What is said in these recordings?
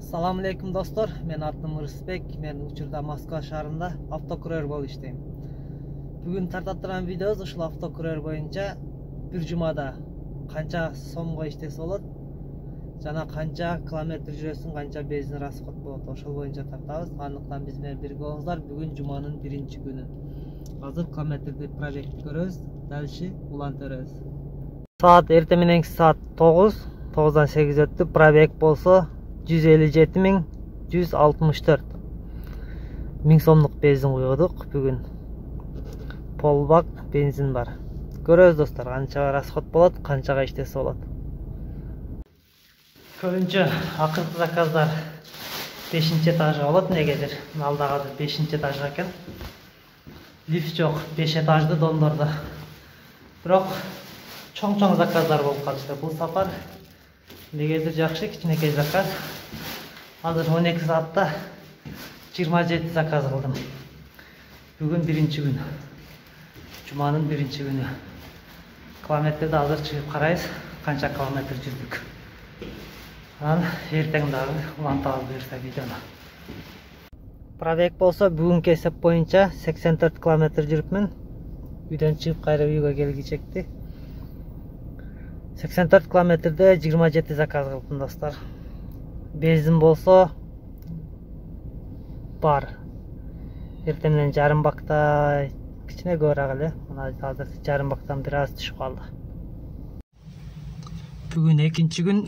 Assalamu alaikum dostlar. Men atım Rısbek. Men учурда Москва шаарында автокурьер болуп иштейм. Бүгүн тартаттырган видеобуз ушул автокурьер боюнча бир жумада канча сомго иштесе болот жана канча километр жүрөсүң, канча бензин расход болот, ошол боюнча тартабыз. Андыктан биз менен бирге болуңуздар. Бүгүн жуманын биринчи күнү. Азыр километрди пробегти көрөбүз, дальше улантырабыз. Saat эртең мененки saat 9, 9'dan 8 өттү. Пробег болсо 157.164 1000 сомдук бензин куйдук. Бүгүн полбак бензин бар. Көрөбүз достор, канча расход болот, канчага иштесе болот. Көбүнчө акыркы заказдар 5-этажга болот. Негедир алдагы 5-этажга экен. Лифт жок, 5 этажды дондордо. Бирок чоң заказдар болуп калышты бул сапар. Негедир жакшы, кичинекей заказ. Азыр 12 саатта 27 заказ кылдым. Бүгүн биринчи күн. Жуманын биринчи күнү. Километрди азыр чыгып карайбыз, канча километр жүрдүк. Анан эртең дагы улантабыз буюрса видеону. Пробег болсо бүгүнкү эсеп боюнча 84 километр жүрүпмүн. Үйдөн чыгып кайра үйгө келгичекти. 84 километрде 27 заказ кылдым достор. Бензин болсо бар. Эртең менен жарым бакта кичине көбүрөөк эле. Мына азыр жарым бактан бир аз түшүп калды. Бүгүн экинчи күн.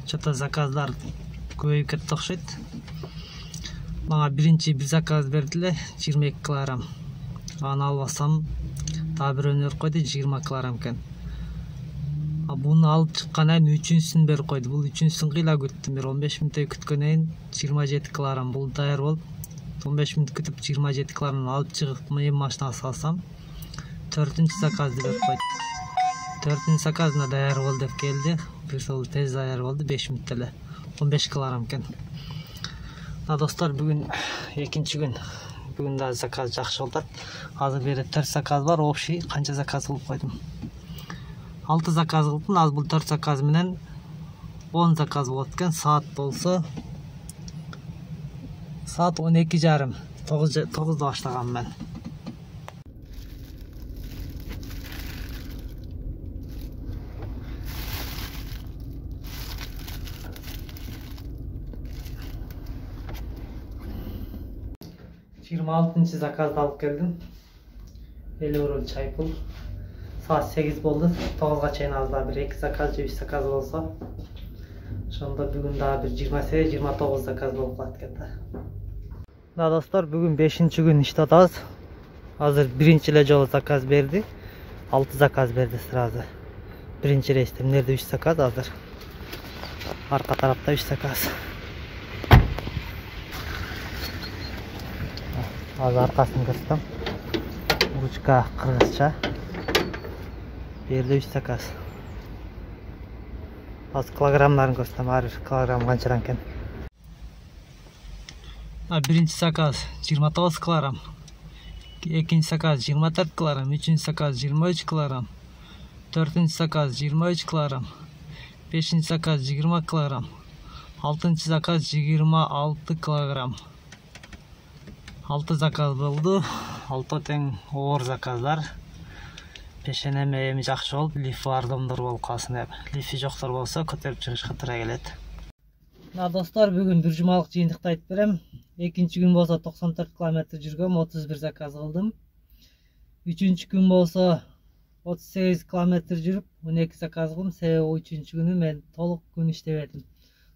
Чата заказдар көбөйүп кетти окшойт. Мага биринчи бир заказ бердиле, 22 килограмм. Аны албасам дагы бирөөнү берип койду, 20 килограмм экен. Буну алып чыккандан кийин үчүнчүсүн берип койду. Бул үчүнчүсүн кыйла күттүм. 15 мүнөттөй күткөндөн кийин 27 килограмм бул даяр болуп, 15 мүнөт күтүп 27 килограмм алып чыгып мен машинага салсам, 4-нчү заказды берип койду. 4-нчү заказына даяр болду деп келди. Бир сол тез даяр болду, 5 мүнөттө эле. 15 килограмм экен. Достор, бүгүн экинчи күн. Бүгүн да заказ жакшы болот. Азыр бере 4 заказ бар. Общий канча заказ кылып койдум? 6 заказ кылдым. Аз бул 4 заказ менен 10 заказ болот экен. Саат болсо саат 12:30. 9'da баштагам мен. Алтынчы заказды алып келдим. 50 euro чай пул. Saat 8 болду. 9'ga чейин аз да бир 2 заказ же 3 заказ болсо. Ошондо бүгүн дагы бир 28-29 заказ болуп калат экен да. Да достор, бүгүн 5-нчи күн иштеп атабыз. Азыр биринчи эле жолу заказ берди. 6 заказ берди сразу. Биринчи рейсте эмнерде 3 заказ азыр. Арка тарапта 3 заказ. Азыр аркасын көрсөтөм. Ручка кыргызча. Берде 3 заказ. Az kilogramlarını göstereyim. Her kilogram kançadan eken. Birinci zakaz 29 kilogram. İkinci zakaz 24 kilogram. Üçüncü zakaz 23 kilogram. Dördüncü zakaz 23 kilogram. Beşinci zakaz 20 kilogram. Altıncı zakaz 26 kilogram. 6 zakaz oldu. 6 teң оор zakazlar. Пешенеме эми жакшы болуп, лифи бар домдор болуп калсын деп. Лифи жоктор болсо көтөрүп чыгышка туура келет. Достор, бүгүн бир жумалык жыйынтыкты айтып берем. Экинчи күн болсо 94 километр жүргөм, 31 заказ кылдым. Үчүнчү күн болсо 38 километр жүрүп, 12 заказ кылдым. Себеби үчүнчү күнү мен толук күн иштебедим.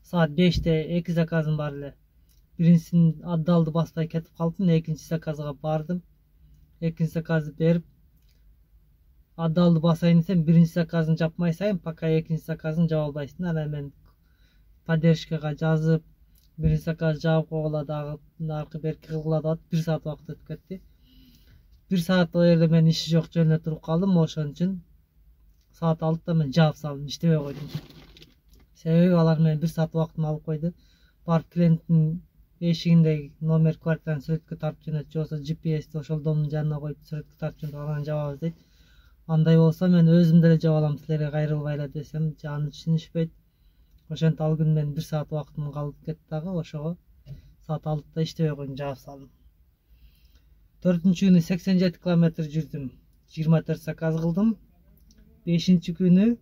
Saat 5'te 2 zakazım бар эле. Биринчисин аддалды баспай кетип калдым, экинчи заказга бардым. Экинчи заказды берип аддалды басайын десем, биринчи заказын жапмай сайын, пока экинчи заказын жаба албайсың. Анан мен поддержкага жазып, биринчи заказ жаап койгула дагы аркы берки кылгыла деп 1 саат убакыт өтүп кетти. 1 саат о жерде мен иши жок жөнүнө туруп калдым. Ошон үчүн saat 6'da мен жаап салдым, иштебей койдум. Себеби алар менен 1 саат убактымды алып койду. Барып клиенттин эшигиндеги номер квартиранын сүрөткө тартып жөнөтүп, же болбосо GPS-ти ошол домдун жанына коюп сүрөткө тартып жөнөтүп, анан жабабыз дейт. Андай болсо мен өзүм деле жаба алам, силерге кайрылбай эле десем, аны түшүнүшпөйт. Ошентип ал күнү мен 1 саат убактым калып кетти дагы, ошого саат 6-да иштебей койдум, жаап салдым. 4-күнү 87 километр жүрдүм, 24 заказ кылдым. 5-күнү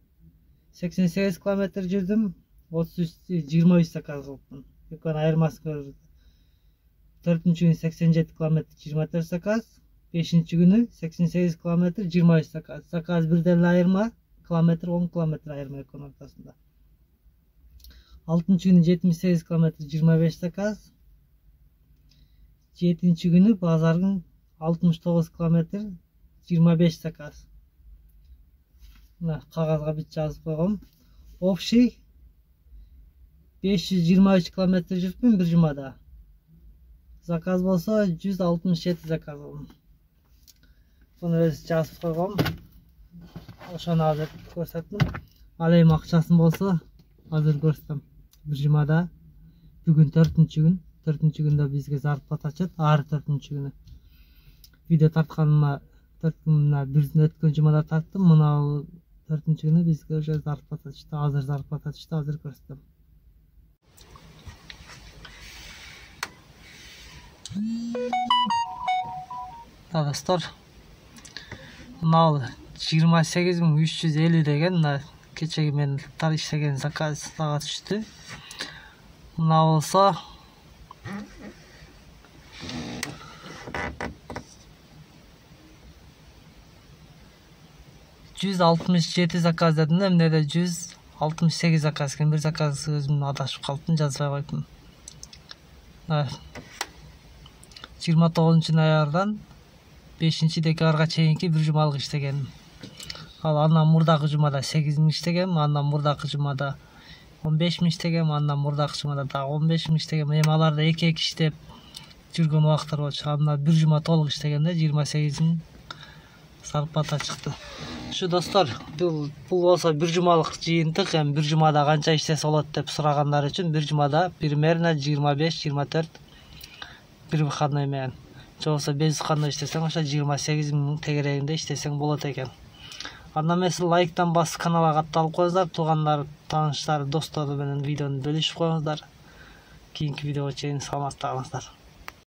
88 километр жүрдүм, 23 заказ кылдым. Экөөнүн айырмасы көрдү. 4-күнү 87 километр 24 заказ, 5-күнү 88 километр 23 заказ. Заказ бирден эле айырма, километр 10 километр айырма экөөнүн ортосунда. 6-күнү 78 километр 25 заказ. 7-күнү базардын 69 километр 25 заказ. Мына кагазга бүт жазып койгом. Общий 523 километр жүрүпмүн бир жумада. Заказ болсо 167 заказ кылдым. Буну өз жазып койгом. Ошону азыр көрсөттүм. Ал эми акчасын болсо азыр көрсөтөм. Бир жумада бүгүн 4-күн күндө бизге зарплата чыгат, ар 4-күнү. Видео тартканыма 4 күн өткөн жумада тарттым. Мына 4-күнү бизге уже зарплата чыкты. Азыр зарплата чыкты, азыр көрсөтөм. Достор, мына 28.350 деген мына кечеги мен иштеген заказга түштү. Мына болсо 167 заказ дедим, эмнеде 168 заказ экен. Бир заказ өзүм адашып калыптым, жазбай койдум. 29 ноябрдан 5 декабрга чейинки бир жумалык иштегенмин. Ал андан мурдагы жумада 8 иштегем, андан мурдагы жумада 15 иштегем, андан мурдагы жумада дагы 15 иштегем. Эми аларда эки-эки иштеп жүргөн убактар болчу. Анда бир жума толук иштегенде 28 зарплата чыкты. Şu dostlar, bu болсо бир жумалык жыйынтык, эми бир жумада канча иштесе болот деп сурагандар үчүн бир жумада примерно 25-24 бир выходной менен. Же болсо 5 выходной иштесең, ошо 28 000 тегерегинде иштесең болот экен. Андан эмес лайктан басып каналга катталып коюңуздар, туугандар, тааныштар, достор менен видеону бөлүшүп коюңуздар. Кийинки видеого чейин саламатта калыңыздар.